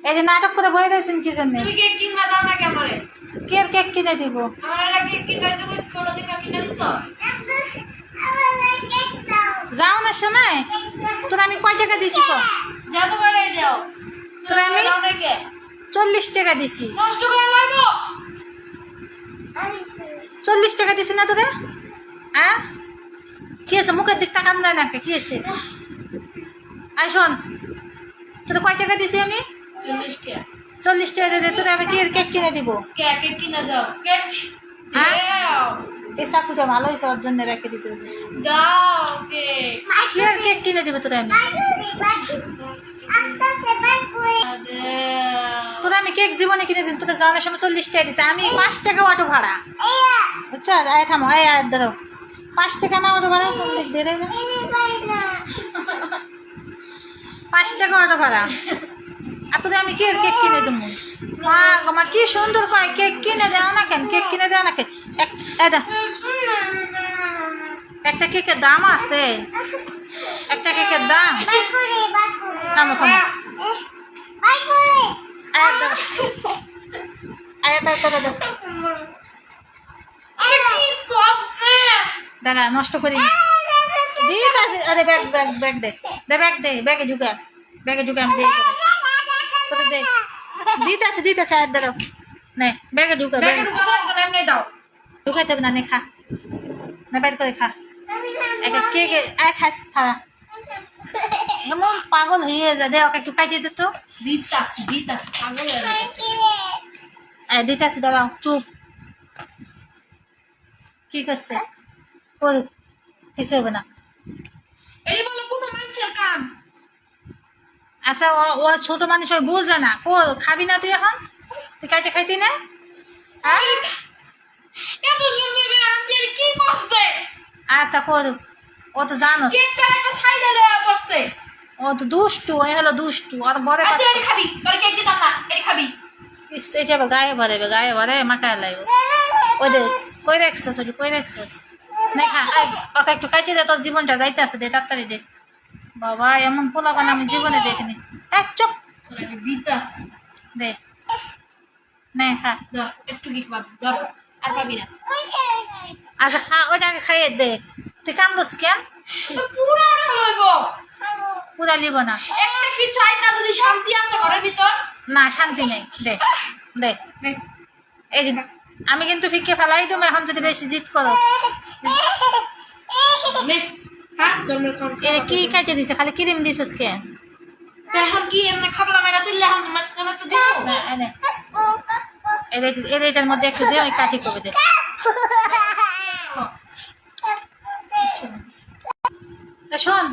এই যে নাটক করে বই রয়েছেন কি জন্য? তুমি কেক কিনা দাও না কেমনে? কেক কিনে দিব। আমার এটা কেক কিনা তো কই ছোট দিকা কিনা দিছো? যাও না শোনায় তোর আমি কয় টাকা দিছি তো? যা তো করে দাও। তোর আমি দাও না কে? 40 টাকা দিছি। নষ্ট করে লাইবো। 40 টাকা দিছি না তোরে? হ্যাঁ কি আছে মুখের দিক টাকা দেয় না কি আছে? আয় শোন তোর কয় টাকা দিছি আমি? 40 টাকা। 40 টাকা দে তোরে আমি কেক কিনে দিব। কেক কিনা দাও। কেক দাও। এই চাকুটা ভালো হয়েছে ওর জন্য রেখে দিতে হবে। দাও কেক। কি আর কেক কিনে দিব তোরে আমি? তোরা আমি কেক জীবনে কিনে দিন তোরা যাওয়ার সময় 40 টাকা দিছে আমি 5 টাকা অটো ভাড়া আচ্ছা আয় থামো আয় আয় ধরো 5 টাকা না অটো ভাড়া দিয়ে দেয় 5 টাকা অটো ভাড়া আর তোদের আমি কেক কিনে দেবো মা মা কি সুন্দর কয় কেক কিনে দেও না কেন কেক কিনে দেও না কেন একটা কেকের দাম আছে একটা কেকের দাম থামো থামো দাদা নষ্ট করি আরে ব্যাগ দে ব্যাগে ঢুকা আমি দে দিতে আর দাঁড়াও নে ব্যাগে ঢুকা ঢুকাইতে হবে না নে খা না বাইর করে খা কে আয় খাস থাকা এমন পাগল হয়ে যা দে ওকে একটু কাটিয়ে দে তো দিতাছি পাগল দিতেছি দাঁড়াও চুপ কি করছে কিছু হবে না এরে বলে কোনো মানুষের কাম আচ্ছা ও ছোট মানুষ ওই বুঝে না খাবি না তুই এখন তুই খাইতি না এত সুন্দর করে আনছে কি করছে আচ্ছা ও তো জানোস কেকটা একটা সাইডে লয়ে পড়ছে ও তো দুষ্টু ওই হলো দুষ্টু আর বড় আজ এর খাবি তোর কেক দিতাম না এর খাবি এটা গায়ে ভরে মাখায় লাগবে ওই দে কই রাখছস না খা ওকে একটু খাইতে দে তোর জীবনটা যাইতে আছে দে তাড়াতাড়ি দে বাবা এমন পোলাপান আমি জীবনে দেখিনি চুপ আমি দিতাছি দে নে খা দাও একটু কি খাবি দাও আর খাবি না আচ্ছা খা ওইটাকে খাইয়ে দে তুই কান্দস কেন পুরাটা লইব পুরা লিব না একটা কিছু আই না যদি শান্তি আছে ঘরের ভিতর না শান্তি নেই দে এই যে আমি কিন্তু ফিকে ফেলাই তুমি এখন যদি বেশি জিদ করো নে হ্যাঁ জন্মের খাওয়া কি কাটে দিছে খালি ক্রিম দিছিস কেন এখন কি এমনি খাবলা মেরা তুললে এখন মাঝখানে তো দিব এটার মধ্যে একটু দে ওই কাঠি করবে দে শোন